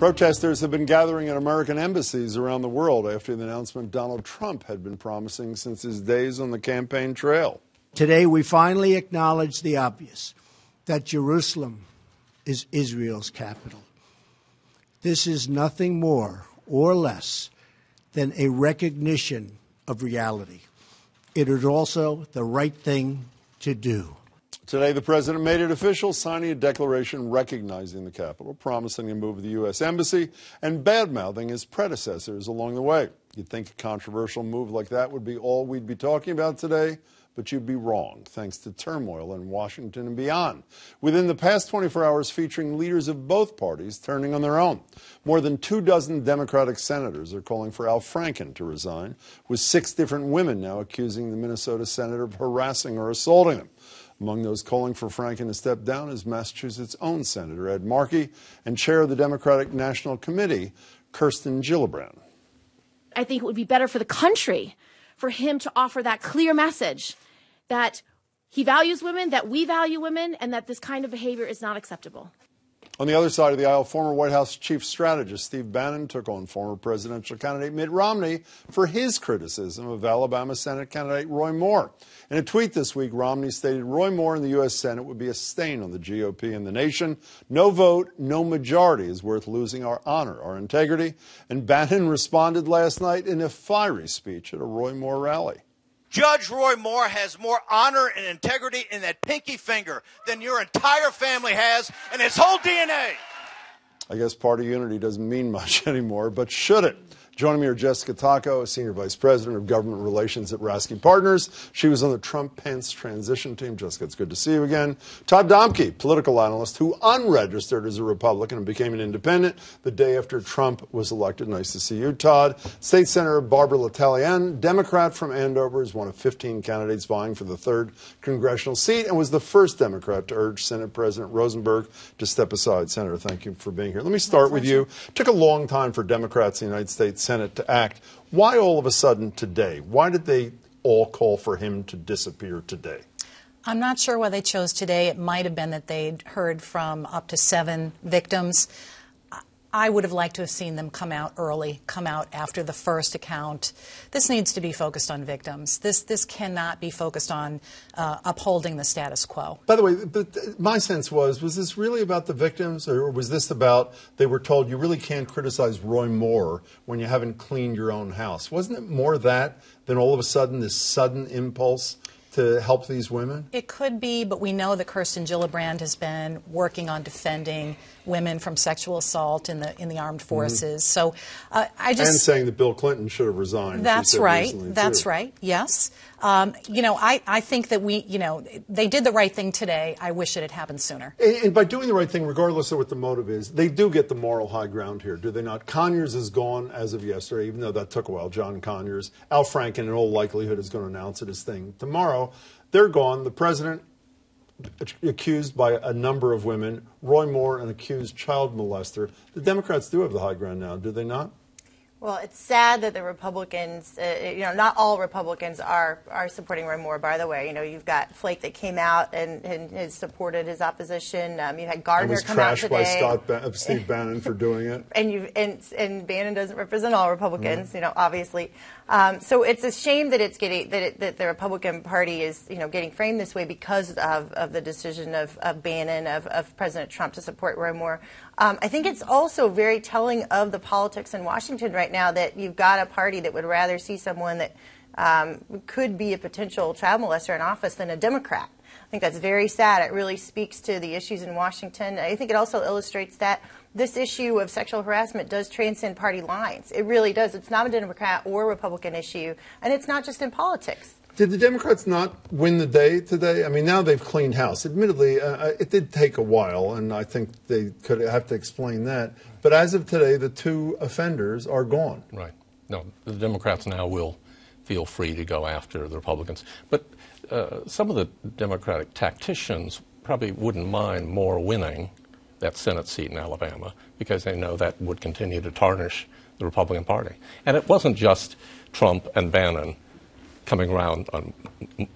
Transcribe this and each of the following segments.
Protesters have been gathering at American embassies around the world after the announcement Donald Trump had been promising since his days on the campaign trail. Today, we finally acknowledge the obvious, that Jerusalem is Israel's capital. This is nothing more or less than a recognition of reality. It is also the right thing to do. Today, the president made it official, signing a declaration recognizing the capital, promising to move the U.S. Embassy, and bad-mouthing his predecessors along the way. You'd think a controversial move like that would be all we'd be talking about today, but you'd be wrong, thanks to turmoil in Washington and beyond. Within the past 24 hours, featuring leaders of both parties turning on their own. More than 24 Democratic senators are calling for Al Franken to resign, with 6 different women now accusing the Minnesota senator of harassing or assaulting them. Among those calling for Franken to step down is Massachusetts' own Senator Ed Markey and chair of the Democratic National Committee, Kirsten Gillibrand. I think it would be better for the country for him to offer that clear message that he values women, that we value women, and that this kind of behavior is not acceptable. On the other side of the aisle, former White House chief strategist Steve Bannon took on former presidential candidate Mitt Romney for his criticism of Alabama Senate candidate Roy Moore. In a tweet this week, Romney stated Roy Moore in the U.S. Senate would be a stain on the GOP and the nation. No vote, no majority is worth losing our honor, our integrity. And Bannon responded last night in a fiery speech at a Roy Moore rally. Judge Roy Moore has more honor and integrity in that pinky finger than your entire family has in its whole DNA. I guess party unity doesn't mean much anymore, but should it? Joining me are Jessica Tocco, Senior Vice President of Government Relations at Rasky Partners. She was on the Trump-Pence transition team. Jessica, it's good to see you again. Todd Domke, political analyst who unregistered as a Republican and became an independent the day after Trump was elected. Nice to see you, Todd. State Senator Barbara L'Italienne, Democrat from Andover, is one of 15 candidates vying for the 3rd congressional seat and was the first Democrat to urge Senate President Rosenberg to step aside. Senator, thank you for being here. Let me start with you. It took a long time for Democrats in the United States Senate to act. Why all of a sudden today? Why did they all call for him to disappear today? I'm not sure why they chose today. It might have been that they'd heard from up to 7 victims. I would have liked to have seen them come out early, come out after the first account. This needs to be focused on victims. This cannot be focused on upholding the status quo. By the way, my sense was this really about the victims, or was this about they were told you really can't criticize Roy Moore when you haven't cleaned your own house? Wasn't it more that than all of a sudden this sudden impulse to help these women? It could be, but we know that Kirsten Gillibrand has been working on defending women from sexual assault in the armed forces. So I just... And saying that Bill Clinton should have resigned. That's right. That's right. Yes. I think that they did the right thing today. I wish it had happened sooner. And by doing the right thing, regardless of what the motive is, they do get the moral high ground here, do they not? Conyers is gone as of yesterday, even though that took a while. John Conyers. Al Franken, in all likelihood, is going to announce it his thing tomorrow. They're gone. The president accused by a number of women, Roy Moore, an accused child molester. The Democrats do have the high ground now, do they not? Well, it's sad that the Republicans, not all Republicans are supporting Roy Moore, by the way. You've got Flake that came out and has supported his opposition. You had Gardner come out today. Was trashed by Steve Bannon for doing it. And Bannon doesn't represent all Republicans, obviously. So it's a shame that it's getting that the Republican Party is getting framed this way because of the decision of Bannon, of President Trump to support Roy Moore. I think it's also very telling of the politics in Washington right now that you've got a party that would rather see someone that could be a potential child molester in office than a Democrat. I think that's very sad. It really speaks to the issues in Washington. I think it also illustrates that this issue of sexual harassment does transcend party lines. It really does. It's not a Democrat or Republican issue, and it's not just in politics. Did the Democrats not win the day today? I mean, now they've cleaned house. Admittedly, it did take a while, and I think they could have to explain that. But as of today, the 2 offenders are gone. Right. No, the Democrats now will feel free to go after the Republicans. But some of the Democratic tacticians probably wouldn't mind Moore winning that Senate seat in Alabama because they know that would continue to tarnish the Republican Party. And it wasn't just Trump and Bannon coming around on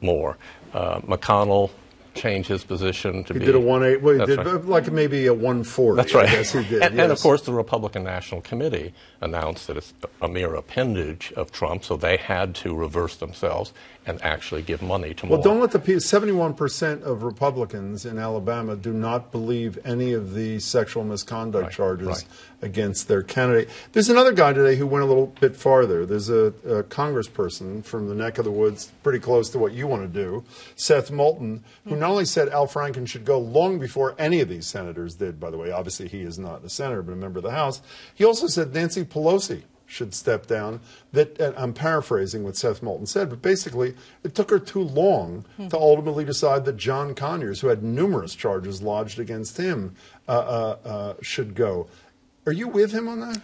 Moore. McConnell, change his position to be... He did a 180, well, he did right. like maybe a 140. That's right. I guess he did, and of course, the Republican National Committee announced that it's a mere appendage of Trump, so they had to reverse themselves and actually give money to more. Well, don't let the people... 71% of Republicans in Alabama do not believe any of the sexual misconduct charges against their candidate. There's another guy today who went a little bit farther. There's a congressperson from the neck of the woods, pretty close to what you want to do, Seth Moulton, who not only said Al Franken should go long before any of these senators did, by the way. Obviously, he is not a senator, but a member of the House. He also said Nancy Pelosi should step down. That, and I'm paraphrasing what Seth Moulton said, but basically it took her too long to ultimately decide that John Conyers, who had numerous charges lodged against him, should go. Are you with him on that?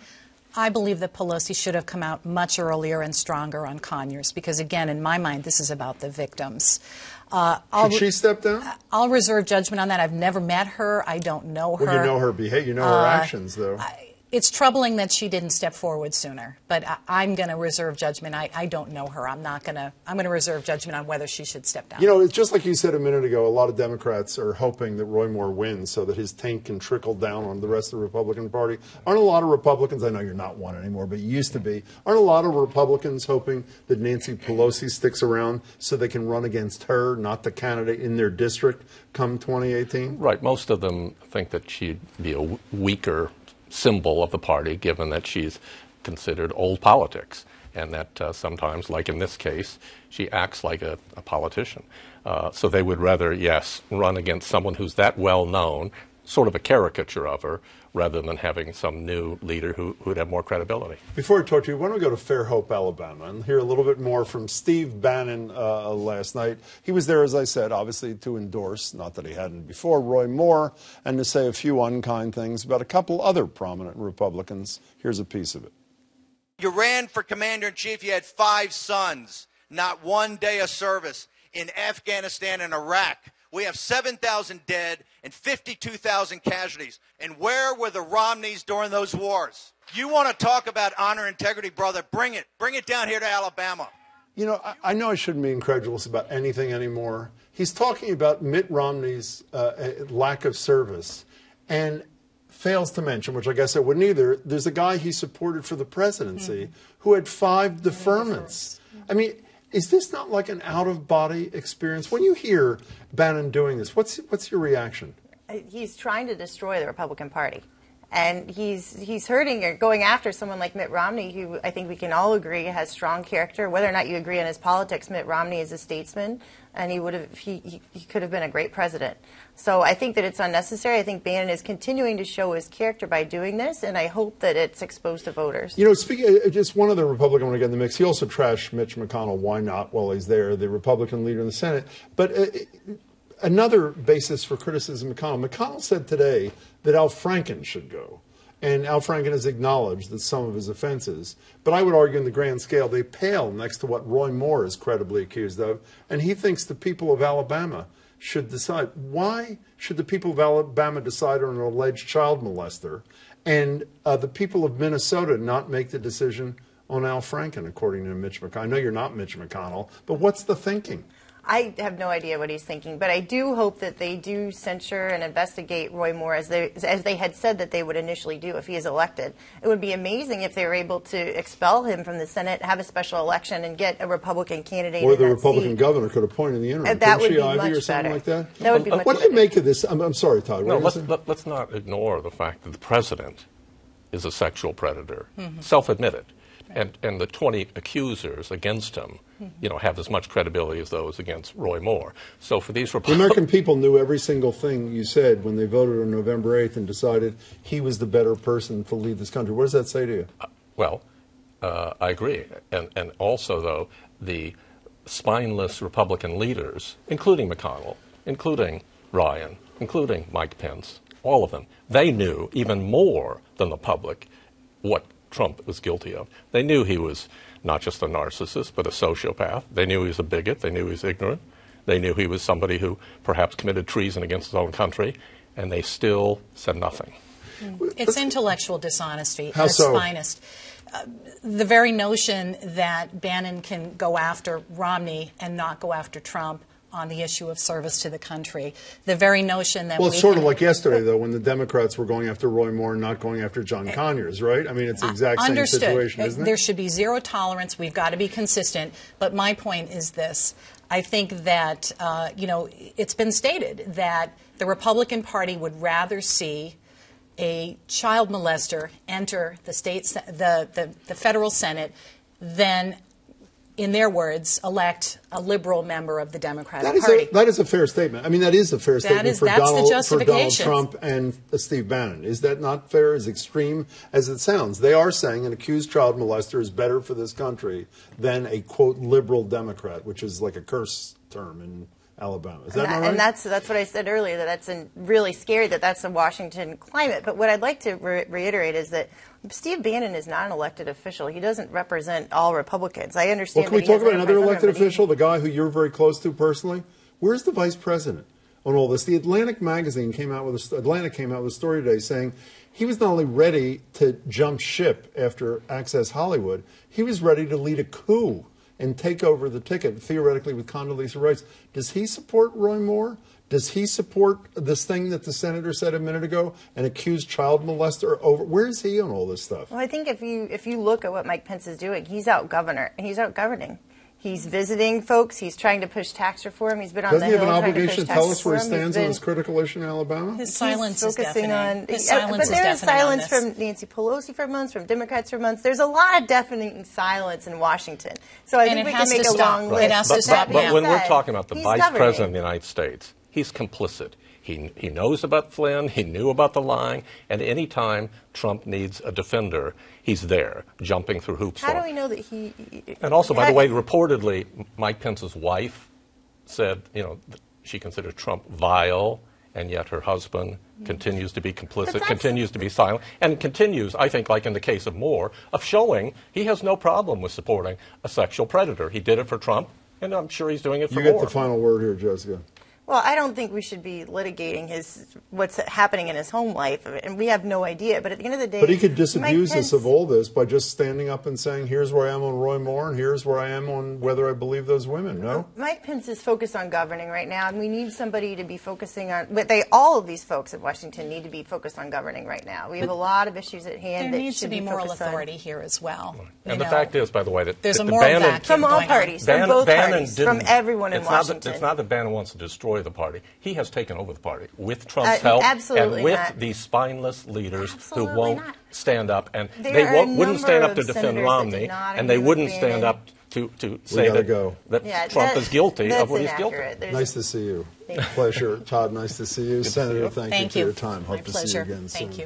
I believe that Pelosi should have come out much earlier and stronger on Conyers because, again, in my mind, this is about the victims. Should she step down? I'll reserve judgment on that. I've never met her. I don't know her. Well, you know her behavior. You know her actions, though. It's troubling that she didn't step forward sooner, but I'm going to reserve judgment. I don't know her. I'm going to reserve judgment on whether she should step down. You know, it's just like you said a minute ago, a lot of Democrats are hoping that Roy Moore wins so that his taint can trickle down on the rest of the Republican Party. Aren't a lot of Republicans, I know you're not one anymore, but you used to be, aren't a lot of Republicans hoping that Nancy Pelosi sticks around so they can run against her, not the candidate in their district, come 2018? Right. Most of them think that she'd be a weaker symbol of the party, given that she's considered old politics, and that sometimes, like in this case, she acts like a politician. So they would rather, yes, run against someone who's that well known, sort of a caricature of her, rather than having some new leader who'd have more credibility. Before I talk to you, why don't we go to Fairhope, Alabama, and hear a little bit more from Steve Bannon last night. He was there, as I said, obviously to endorse, not that he hadn't before, Roy Moore, and to say a few unkind things about a couple other prominent Republicans. Here's a piece of it. You ran for commander-in-chief. You had 5 sons, not one day of service in Afghanistan and Iraq. We have 7,000 dead and 52,000 casualties. And where were the Romneys during those wars? You want to talk about honor and integrity, brother? Bring it. Bring it down here to Alabama. You know, I know I shouldn't be incredulous about anything anymore. He's talking about Mitt Romney's lack of service and fails to mention, which I guess I wouldn't either, there's a guy he supported for the presidency who had 5 deferments. I mean, is this not like an out-of-body experience? When you hear Bannon doing this, what's your reaction? He's trying to destroy the Republican Party. And he's hurting or going after someone like Mitt Romney, who I think we can all agree has strong character. Whether or not you agree on his politics, Mitt Romney is a statesman, and he could have been a great president. So I think that it's unnecessary. I think Bannon is continuing to show his character by doing this, and I hope that it's exposed to voters. You know, speaking just one other Republican I want to get in the mix. He also trashed Mitch McConnell. Why not? While he's there, the Republican leader in the Senate. But another basis for criticism of McConnell. McConnell said today that Al Franken should go. And Al Franken has acknowledged that some of his offenses, but I would argue in the grand scale, they pale next to what Roy Moore is credibly accused of. And he thinks the people of Alabama should decide. Why should the people of Alabama decide on an alleged child molester and the people of Minnesota not make the decision on Al Franken, according to Mitch McConnell? I know you're not Mitch McConnell, but what's the thinking? I have no idea what he's thinking, but I do hope that they do censure and investigate Roy Moore as they had said that they would initially do if he is elected. It would be amazing if they were able to expel him from the Senate, have a special election, and get a Republican candidate. Or the Republican governor could appoint in the interim. That would be much Ivey or something better. Like that? That would be much What do you make of this? I'm sorry, Todd. No, let's not ignore the fact that the president is a sexual predator, self-admitted. And the 20 accusers against him, you know, have as much credibility as those against Roy Moore. So for these the American people knew every single thing you said when they voted on November 8th and decided he was the better person to lead this country. What does that say to you? Well, I agree. And also, though, the spineless Republican leaders, including McConnell, including Ryan, including Mike Pence, all of them, they knew even more than the public what Trump was guilty of. They knew he was not just a narcissist, but a sociopath. They knew he was a bigot. They knew he was ignorant. They knew he was somebody who perhaps committed treason against his own country, and they still said nothing. It's intellectual dishonesty How at its so? finest. The very notion that Bannon can go after Romney and not go after Trump on the issue of service to the country. The very notion that well, it's sort of like yesterday, though, when the Democrats were going after Roy Moore and not going after John Conyers, right? I mean, it's the exact same situation, isn't it? There should be zero tolerance. We've got to be consistent. But my point is this. I think that, it's been stated that the Republican Party would rather see a child molester enter the federal Senate than, in their words, elect a liberal member of the Democratic Party. That is a fair statement. I mean, that is a fair statement for Donald Trump and Steve Bannon. Is that not fair, as extreme as it sounds? They are saying an accused child molester is better for this country than a, quote, liberal Democrat, which is like a curse term in Alabama. Is that not right? And that's what I said earlier, that that's really scary, that's a Washington climate. But what I'd like to reiterate is that Steve Bannon is not an elected official. He doesn't represent all Republicans. I understand. Well, can we talk about another elected official, the guy who you're very close to personally? Where's the vice president on all this? The Atlantic came out with a story today saying he was not only ready to jump ship after Access Hollywood, he was ready to lead a coup and take over the ticket, theoretically, with Condoleezza Rice. Does he support Roy Moore? Does he support this thing that the senator said a minute ago, an accused child molester? Where is he on all this stuff? Well, I think if you look at what Mike Pence is doing, he's out governing. He's visiting folks. He's trying to push tax reform. He's been on the Hill trying to push tax reform. Doesn't he have an obligation to tell us where he stands on this critical issue in Alabama? His silence is deafening. But there is silence from Nancy Pelosi for months, from Democrats for months. There's a lot of deafening silence in Washington. So I think we can make a long list. It has to stop now. But when we're talking about the Vice President of the United States, he's complicit. He knows about Flynn. He knew about the lying. And any time Trump needs a defender, he's there, jumping through hoops. How do we know that he... And also, by the way, reportedly, Mike Pence's wife said, she considered Trump vile, and yet her husband continues to be complicit, continues to be silent, and continues, I think, like in the case of Moore, of showing he has no problem with supporting a sexual predator. He did it for Trump, and I'm sure he's doing it for Moore. You get the final word here, Jessica. Well, I don't think we should be litigating what's happening in his home life, and we have no idea. But at the end of the day, but he could disabuse us of all this by just standing up and saying, "Here's where I am on Roy Moore, and here's where I am on whether I believe those women." No, Mike Pence is focused on governing right now, and we need somebody to be focusing on. All of these folks in Washington need to be focused on governing right now. We have a lot of issues at hand. There needs to be moral authority here as well. And the fact is, by the way, that there's a moral vacuum from all parties, from both parties, from everyone in Washington. It's not that Bannon wants to destroy the party. He has taken over the party with Trump's help and with these spineless leaders who won't stand up. And they wouldn't stand up to defend Romney, and they wouldn't stand up to say that Trump is guilty of what he's guilty of. Nice to see you. Pleasure. Todd, nice to see you. Senator, thank you for your time. My Hope to see you again soon. Thank you.